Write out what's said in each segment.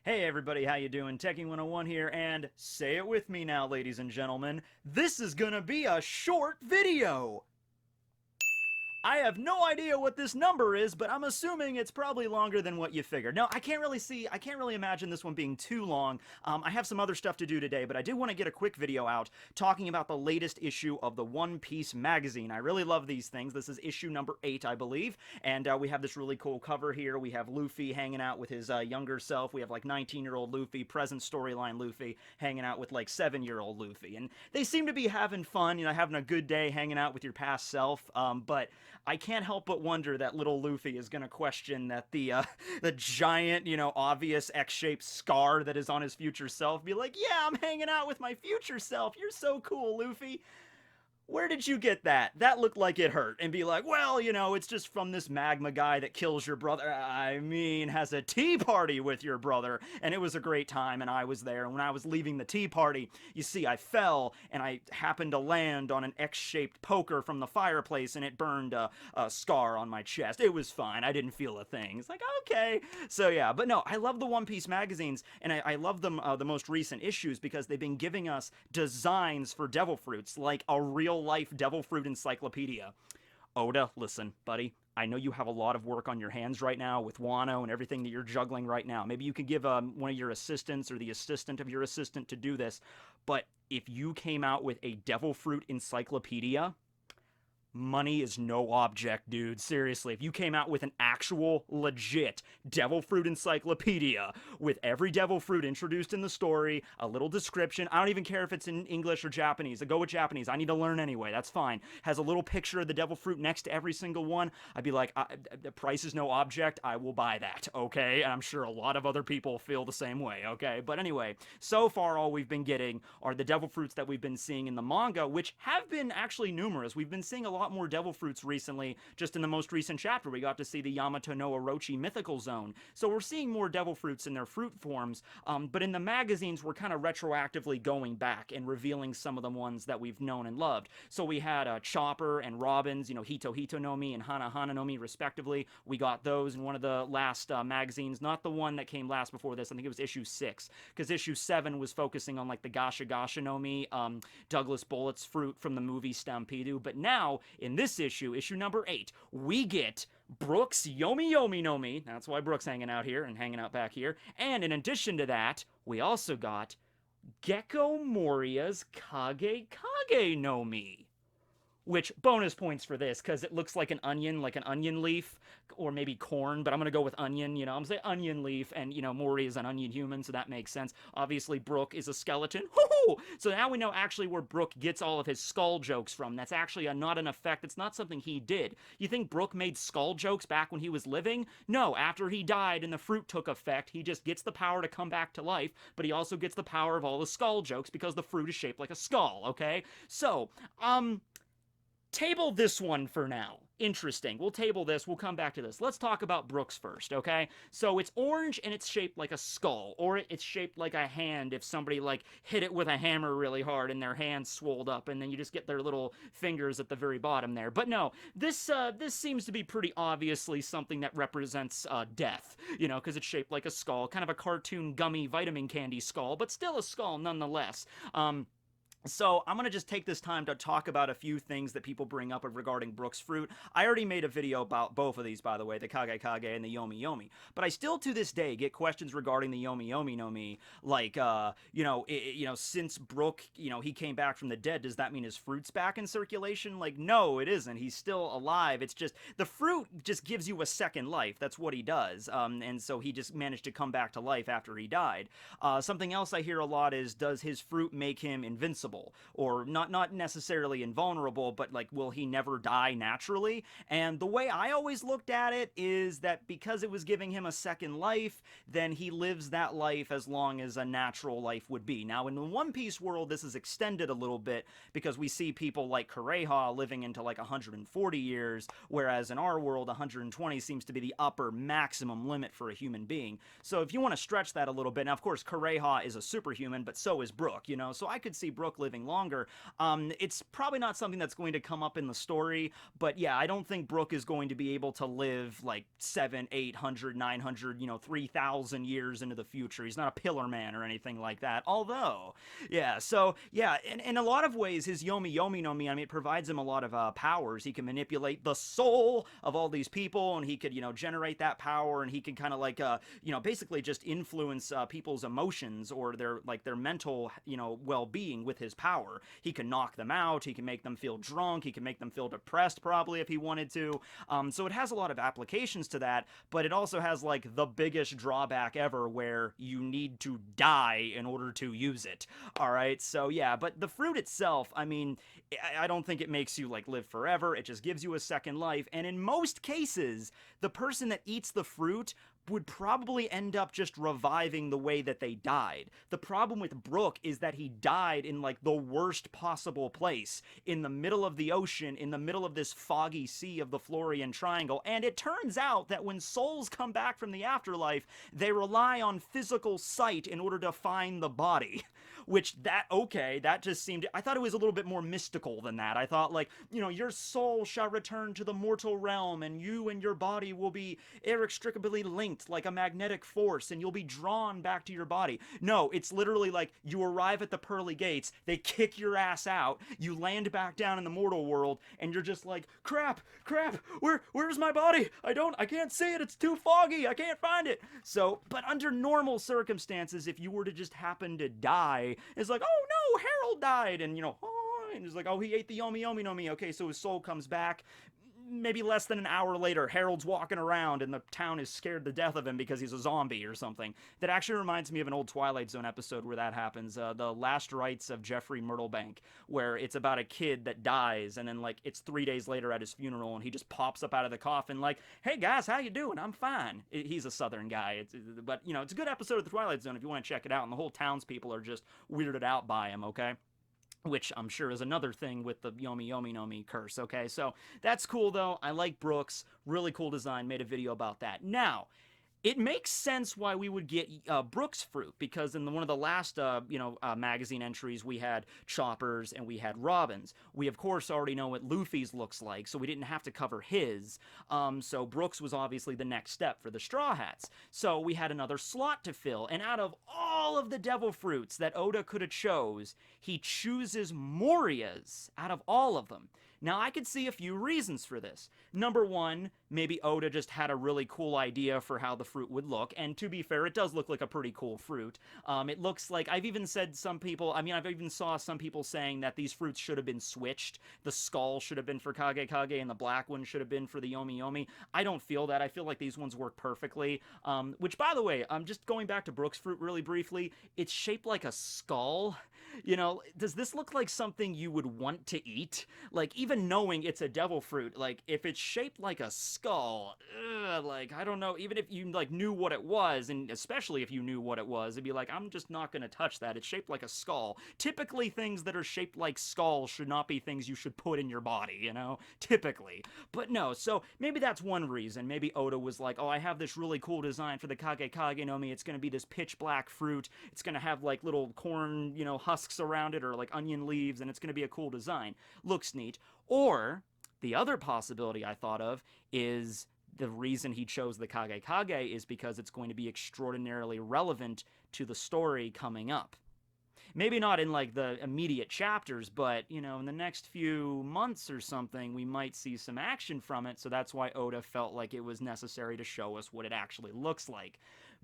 Hey everybody, how you doing? Tekking101 here, and say it with me now, ladies and gentlemen. This is gonna be a short video! I have no idea what this number is, but I'm assuming it's probably longer than what you figured. No, I can't really imagine this one being too long. I have some other stuff to do today, but I did want to get a quick video out talking about the latest issue of the One Piece magazine. I really love these things. This is issue number 8, I believe, and we have this really cool cover here. We have Luffy hanging out with his younger self. We have like 19-year-old Luffy, present storyline Luffy, hanging out with like 7-year-old Luffy, and they seem to be having fun, having a good day hanging out with your past self, but I can't help but wonder that little Luffy is going to question that the giant, obvious X-shaped scar that is on his future self, be like, yeah, I'm hanging out with my future self. You're so cool, Luffy. Where did you get that? That looked like it hurt. And be like, well, it's just from this magma guy that kills your brother. I mean, has a tea party with your brother. And it was a great time, and I was there. And when I was leaving the tea party, you see, I fell, and I happened to land on an X-shaped poker from the fireplace, and it burned a scar on my chest. It was fine. I didn't feel a thing. It's like, okay. So, yeah. But no, I love the One Piece magazines, and I love them, the most recent issues, because they've been giving us designs for devil fruits, like a real life devil fruit encyclopedia. Oda, listen, buddy, I know you have a lot of work on your hands right now with Wano and everything that you're juggling right now. Maybe you could give one of your assistants or the assistant of your assistant to do this, but if you came out with a devil fruit encyclopedia, money is no object, dude. Seriously, if you came out with an actual, legit devil fruit encyclopedia with every devil fruit introduced in the story, a little description, I don't even care if it's in English or Japanese. I go with Japanese. I need to learn anyway. That's fine. Has a little picture of the devil fruit next to every single one. I'd be like, the price is no object. I will buy that, okay? And I'm sure a lot of other people feel the same way, okay? But anyway, so far all we've been getting are the devil fruits that we've been seeing in the manga, which have been actually numerous. We've been seeing a lot more devil fruits recently. Just in the most recent chapter, we got to see the Yamato no Orochi mythical zone. So we're seeing more devil fruits in their fruit forms, but in the magazines, we're kind of retroactively going back and revealing some of the ones that we've known and loved. So we had Chopper and Robin's, Hito Hito no Mi and Hana Hana no Mi, respectively. We got those in one of the last magazines, not the one that came last before this. I think it was issue 6, because issue 7 was focusing on like the Gasha Gasha no Mi, Douglas Bullett's fruit from the movie Stampede. But now, in this issue number 8, we get Brook's Yomi Yomi no Mi. That's why Brook's hanging out here and hanging out back here. And in addition to that, we also got Gecko Moria's Kage Kage no Mi. Which, bonus points for this, because it looks like an onion leaf, or maybe corn, but I'm going to go with onion, I'm going to say onion leaf, and, Mori is an onion human, so that makes sense. Obviously, Brook is a skeleton. Woo-hoo! So now we know actually where Brook gets all of his skull jokes from. That's actually not an effect. It's not something he did. You think Brook made skull jokes back when he was living? No, after he died and the fruit took effect, he just gets the power to come back to life, but he also gets the power of all the skull jokes because the fruit is shaped like a skull, okay? So, table this one for now. Interesting. We'll table this. We'll come back to this. Let's talk about Brook's first, okay? So it's orange and it's shaped like a skull, or it's shaped like a hand if somebody like hit it with a hammer really hard and their hand swolled up, and then you just get their little fingers at the very bottom there. But no, this seems to be pretty obviously something that represents death, because it's shaped like a skull, kind of a cartoon gummy vitamin candy skull, but still a skull nonetheless. So I'm going to just take this time to talk about a few things that people bring up regarding Brook's fruit. I already made a video about both of these, by the way, the Kage Kage and the Yomi Yomi. But I still, to this day, get questions regarding the Yomi Yomi no Mi, like, since Brook, he came back from the dead, does that mean his fruit's back in circulation? Like, no, it isn't. He's still alive. It's just, the fruit just gives you a second life. That's what he does. And so he just managed to come back to life after he died. Something else I hear a lot is, does his fruit make him invincible? Or not necessarily invulnerable, but like, will he never die naturally? And the way I always looked at it is that because it was giving him a second life, then he lives that life as long as a natural life would be. Now, in the One Piece world, this is extended a little bit because we see people like Kureha living into like 140 years, whereas in our world, 120 seems to be the upper maximum limit for a human being. So if you want to stretch that a little bit, now of course Kureha is a superhuman, but so is Brook, so I could see Brook Brook living longer. It's probably not something that's going to come up in the story, but yeah, I don't think Brook is going to be able to live like 700, 800, 900, 3,000 years into the future. He's not a pillar man or anything like that. Although, yeah, so yeah, in a lot of ways, his Yomi Yomi no Mi, I mean, it provides him a lot of powers. He can manipulate the soul of all these people, and he could, generate that power, and he can kind of like, basically just influence people's emotions or their mental, well-being with his power. He can knock them out. He can make them feel drunk. He can make them feel depressed, probably, if he wanted to. So it has a lot of applications to that, but it also has like the biggest drawback ever, where you need to die in order to use it. All right, so yeah, but the fruit itself, I mean, I don't think it makes you like live forever. It just gives you a second life, and in most cases, the person that eats the fruit would probably end up just reviving the way that they died. The problem with Brook is that he died in like the worst possible place, in the middle of the ocean, in the middle of this foggy sea of the Florian Triangle, and it turns out that when souls come back from the afterlife, they rely on physical sight in order to find the body. Which, that just seemed, I thought it was a little bit more mystical than that. I thought, like, your soul shall return to the mortal realm, and you and your body will be inextricably linked like a magnetic force, and you'll be drawn back to your body. No, it's literally like, you arrive at the pearly gates, they kick your ass out, you land back down in the mortal world, and you're just like, crap, where's my body? I can't see it, it's too foggy, I can't find it. So, but under normal circumstances, if you were to just happen to die, it's like, oh no, Harold died, and and it's like, oh, he ate the Yomi Yomi no Mi. Okay, so his soul comes back. Maybe less than an hour later, Harold's walking around and the town is scared to death of him because he's a zombie or something. That actually reminds me of an old Twilight Zone episode where that happens, The Last Rites of Jeffrey Myrtlebank, where it's about a kid that dies, and then like it's 3 days later at his funeral, and he just pops up out of the coffin like, hey guys, how you doing? I'm fine. He's a southern guy, but it's a good episode of The Twilight Zone if you want to check it out, and the whole townspeople are just weirded out by him, okay? Which I'm sure is another thing with the Yomi Yomi no Mi curse, okay? So that's cool, though. I like Brook's. Really cool design. Made a video about that. Now, it makes sense why we would get Brook's fruit, because in one of the last, magazine entries, we had Chopper's and we had Robin's. We, of course, already know what Luffy's looks like, so we didn't have to cover his. So Brook's was obviously the next step for the Straw Hats. So we had another slot to fill, and out of all of the devil fruits that Oda could have chose, he chooses Moria's out of all of them. Now, I could see a few reasons for this. Number one, maybe Oda just had a really cool idea for how the fruit would look, and to be fair, it does look like a pretty cool fruit. It looks like, I've even said I've even saw some people saying that these fruits should have been switched. The skull should have been for Kage Kage, and the black one should have been for the Yomi Yomi. I don't feel that. I feel like these ones work perfectly. Which, by the way, just going back to Brook's fruit really briefly, it's shaped like a skull. Does this look like something you would want to eat? Like, even knowing it's a devil fruit, like, if it's shaped like a skull, I don't know, even if you, like, knew what it was, and especially if you knew what it was, it'd be like, I'm just not gonna touch that. It's shaped like a skull. Typically, things that are shaped like skulls should not be things you should put in your body, typically. But no, so maybe that's one reason. Maybe Oda was like, oh, I have this really cool design for the Kage Kage no Mi. It's gonna be this pitch black fruit. It's gonna have, like, little corn, husks around it, or, like, onion leaves, and it's gonna be a cool design. Looks neat. Or, the other possibility I thought of is the reason he chose the Kage Kage is because it's going to be extraordinarily relevant to the story coming up. Maybe not in, like, the immediate chapters, but, in the next few months or something, we might see some action from it, so that's why Oda felt like it was necessary to show us what it actually looks like.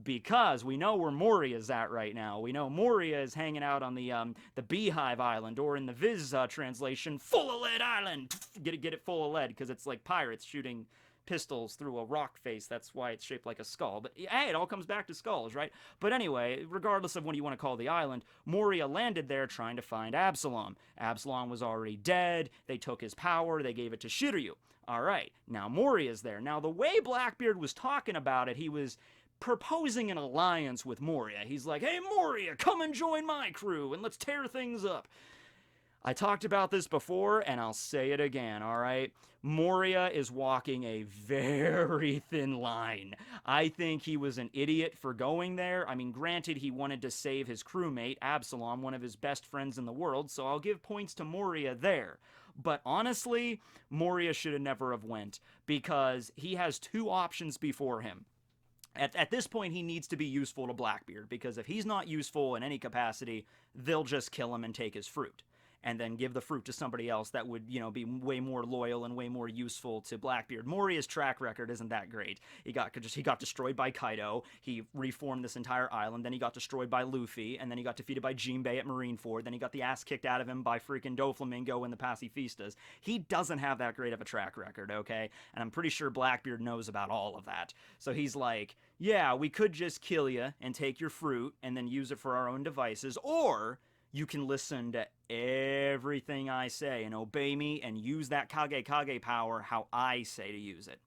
Because we know where Moria's at right now. We know Moria is hanging out on the Beehive Island, or in the Viz translation, Full of Lead Island! Get it full of lead, because it's like pirates shooting pistols through a rock face. That's why it's shaped like a skull. But hey, it all comes back to skulls, right? But anyway, regardless of what you want to call the island, Moria landed there trying to find Absalom. Absalom was already dead. They took his power. They gave it to Shiryu. All right, now Moria's there. Now, the way Blackbeard was talking about it, he was proposing an alliance with Moria. He's like, hey, Moria, come and join my crew, and let's tear things up. I talked about this before, and I'll say it again, alright? Moria is walking a very thin line. I think he was an idiot for going there. I mean, granted, he wanted to save his crewmate, Absalom, one of his best friends in the world, so I'll give points to Moria there. But honestly, Moria should have never have went, because he has two options before him. At this point, he needs to be useful to Blackbeard, because if he's not useful in any capacity, they'll just kill him and take his fruit, and then give the fruit to somebody else that would, be way more loyal and way more useful to Blackbeard. Moria's track record isn't that great. He got destroyed by Kaido. He reformed this entire island. Then he got destroyed by Luffy, and then he got defeated by Jinbei at Marineford. Then he got the ass kicked out of him by freaking Doflamingo and the Pacifistas. He doesn't have that great of a track record, okay? And I'm pretty sure Blackbeard knows about all of that. So he's like, yeah, we could just kill you and take your fruit and then use it for our own devices, or you can listen to everything I say and obey me and use that Kage power how I say to use it.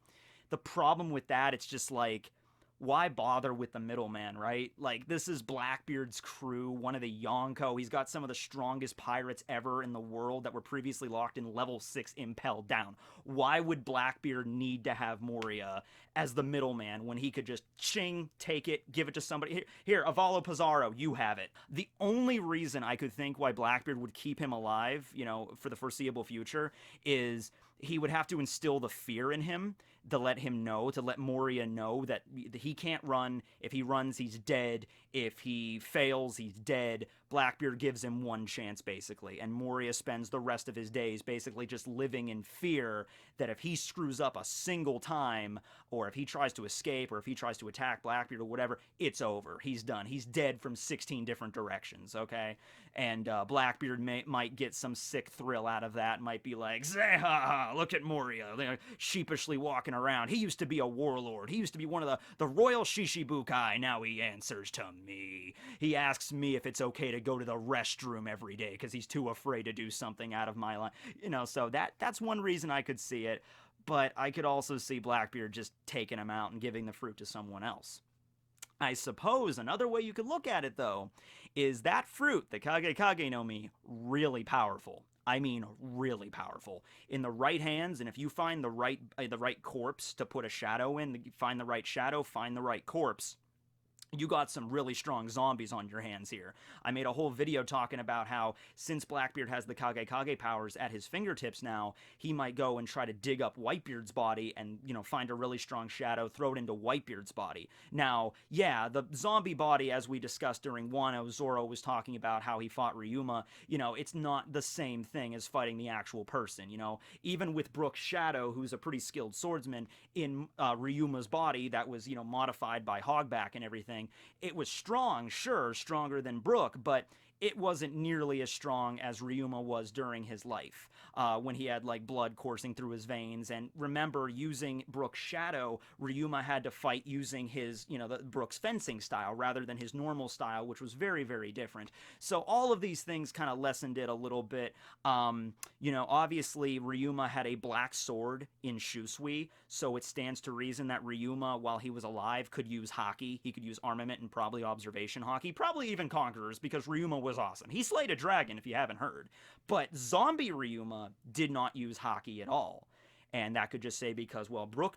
The problem with that, it's just like, why bother with the middleman, right? Like, this is Blackbeard's crew, one of the Yonko. He's got some of the strongest pirates ever in the world that were previously locked in level 6 Impel down. Why would Blackbeard need to have Moria as the middleman when he could just ching, take it, give it to somebody? Here, Avalo Pizarro, you have it. The only reason I could think why Blackbeard would keep him alive, for the foreseeable future, is he would have to instill the fear in him to let him know, to let Moria know that he can't run. If he runs, he's dead. If he fails, he's dead. Blackbeard gives him one chance, basically, and Moria spends the rest of his days basically just living in fear that if he screws up a single time, or if he tries to escape, or if he tries to attack Blackbeard or whatever, it's over. He's done. He's dead from 16 different directions, okay? And Blackbeard might get some sick thrill out of that, might be like, Zeha, look at Moria, sheepishly walking around. He used to be a warlord. He used to be one of the royal Shishibukai. Now he answers to me. He asks me if it's okay to go to the restroom every day because he's too afraid to do something out of my line. So that's one reason I could see it. But I could also see Blackbeard just taking him out and giving the fruit to someone else. I suppose another way you could look at it, though, is that fruit, the Kage no Mi, really powerful. I mean, really powerful. In the right hands, and if you find the right corpse to put a shadow in, find the right shadow, find the right corpse, you got some really strong zombies on your hands here. I made a whole video talking about how, since Blackbeard has the Kage powers at his fingertips now, he might go and try to dig up Whitebeard's body and, find a really strong shadow, throw it into Whitebeard's body. Now, yeah, the zombie body, as we discussed during Wano, Zoro was talking about how he fought Ryuma, it's not the same thing as fighting the actual person, Even with Brook's shadow, who's a pretty skilled swordsman, in Ryuma's body that was, modified by Hogback and everything, it was strong, sure, stronger than Brook, but it wasn't nearly as strong as Ryuma was during his life, when he had, blood coursing through his veins. And remember, using Brook's shadow, Ryuma had to fight using his, Brook's fencing style rather than his normal style, which was very, very different. So all of these things kind of lessened it a little bit. Obviously, Ryuma had a black sword in Shusui, so it stands to reason that Ryuma, while he was alive, could use Haki. He could use armament and probably observation Haki, probably even Conquerors, because Ryuma was awesome. He slayed a dragon, if you haven't heard. But zombie Ryuma did not use Haki at all. And that could just say because Brook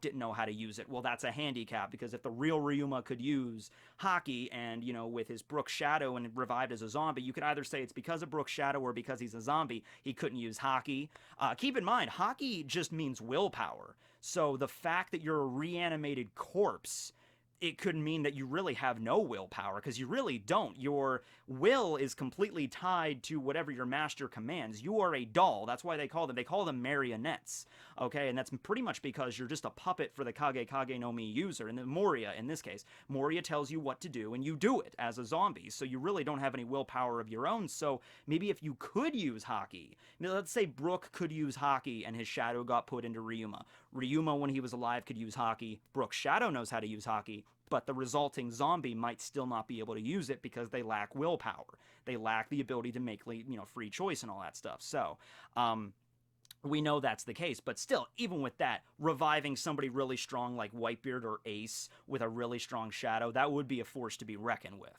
didn't know how to use it. Well, that's a handicap, because if the real Ryuma could use Haki and, with his Brook Shadow and revived as a zombie, you could either say it's because of Brook Shadow or because he's a zombie, he couldn't use Haki. Keep in mind, Haki just means willpower. So the fact that you're a reanimated corpse, it could mean that you really have no willpower, because you really don't. Your will is completely tied to whatever your master commands. You are a doll. That's why they call them marionettes. Okay, and that's pretty much because you're just a puppet for the Kage no Mi user, and Moria in this case. Moria tells you what to do, and you do it as a zombie, so you really don't have any willpower of your own. So maybe if you could use Haki, let's say Brook could use Haki and his shadow got put into Ryuma. Ryuma, when he was alive, could use Haki. Brook's shadow knows how to use Haki, but the resulting zombie might still not be able to use it because they lack willpower. They lack the ability to make, free choice and all that stuff. So, We know that's the case, but still, even with that, reviving somebody really strong like Whitebeard or Ace with a really strong shadow, that would be a force to be reckoned with.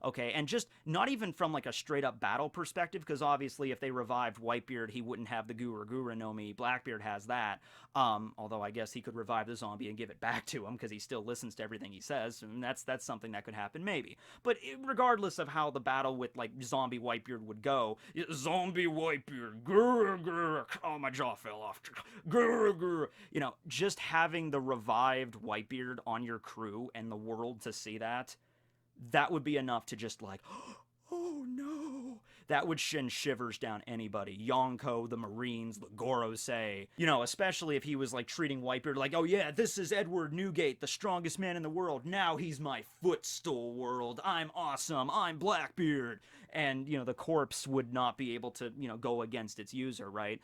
Okay, and just not even from like a straight up battle perspective, because obviously if they revived Whitebeard, he wouldn't have the Gura no Mi. Blackbeard has that. Although I guess he could revive the zombie and give it back to him because he still listens to everything he says, and that's something that could happen maybe. But regardless of how the battle with like zombie Whitebeard would go, zombie Whitebeard, Gura, oh my jaw fell off, Gura, just having the revived Whitebeard on your crew and the world to see that would be enough to just like, oh no. That would send shivers down anybody. Yonko, the Marines, the Gorosei. Especially if he was like treating Whitebeard like, oh yeah, this is Edward Newgate, the strongest man in the world. Now he's my footstool world. I'm awesome. I'm Blackbeard. And, the corpse would not be able to, go against its user, right?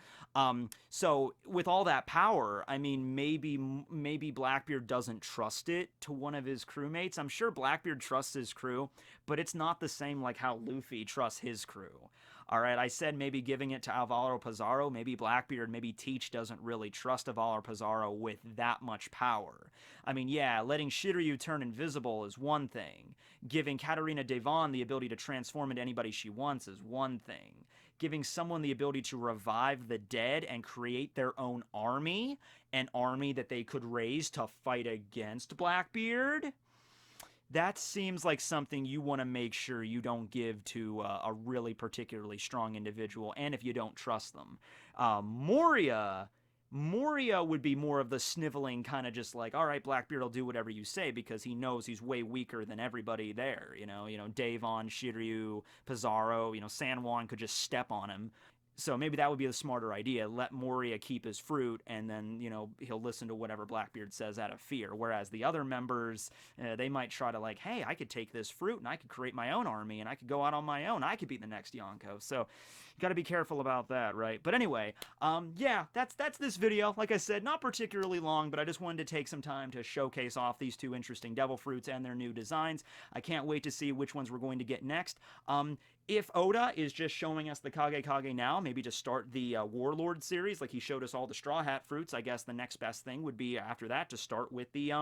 So with all that power, I mean, maybe Blackbeard doesn't trust it to one of his crewmates. I'm sure Blackbeard trusts his crew, but it's not the same like how Luffy trusts his crew. All right, I said maybe giving it to Alvaro Pizarro. Maybe Blackbeard, maybe Teach doesn't really trust Alvaro Pizarro with that much power. I mean, yeah, letting Shiryu turn invisible is one thing. Giving Katarina Devon the ability to transform into anybody she wants is one thing. Giving someone the ability to revive the dead and create their own army, an army that they could raise to fight against Blackbeard, that seems like something you want to make sure you don't give to a really particularly strong individual, and if you don't trust them. Moria would be more of the sniveling kind of just like, all right, Blackbeard will do whatever you say because he knows he's way weaker than everybody there. Devon, Shiryu, Pizarro, San Juan could just step on him. So maybe that would be the smarter idea. Let Moria keep his fruit, and then, he'll listen to whatever Blackbeard says out of fear. Whereas the other members, they might try to like, hey, I could take this fruit, and I could create my own army, and I could go out on my own. I could be the next Yonko. So you got to be careful about that, right? But anyway, yeah, that's this video. Like I said, not particularly long, but I just wanted to take some time to showcase off these two interesting devil fruits and their new designs. I can't wait to see which ones we're going to get next. If Oda is just showing us the Kage now, maybe to start the Warlord series, like he showed us all the Straw Hat fruits, I guess the next best thing would be after that to start with the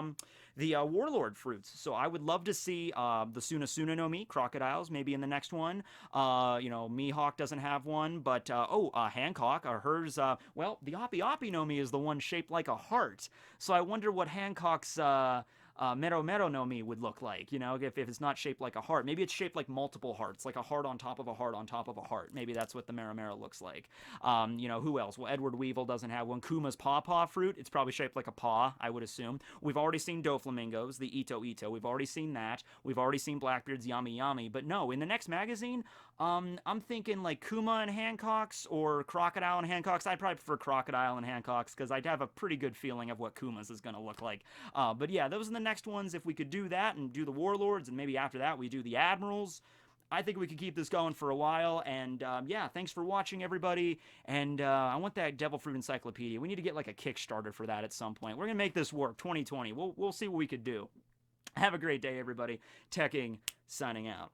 Warlord fruits. So I would love to see the Suna no Mi, crocodiles, maybe in the next one. Mihawk doesn't have one, but Hancock, hers, well, the Appi no Mi is the one shaped like a heart. So I wonder what Hancock's Mero no Mi would look like, if it's not shaped like a heart. Maybe it's shaped like multiple hearts, like a heart on top of a heart on top of a heart. Maybe that's what the Mero looks like. Who else? Well, Edward Weevil doesn't have one. Kuma's paw fruit, it's probably shaped like a paw, I would assume. We've already seen Doflamingos, the Ito. We've already seen that. We've already seen Blackbeard's Yami. But no, in the next magazine, I'm thinking like Kuma and Hancock's or Crocodile and Hancock's. I'd probably prefer Crocodile and Hancock's because I'd have a pretty good feeling of what Kuma's is going to look like. But yeah, those are the next ones. If we could do that and do the Warlords, and maybe after that we do the Admirals, I think we could keep this going for a while. And yeah, thanks for watching, everybody. And I want that Devil Fruit Encyclopedia. We need to get like a Kickstarter for that at some point. We're gonna make this work. 2020. We'll see what we could do. Have a great day, everybody. Tekking signing out.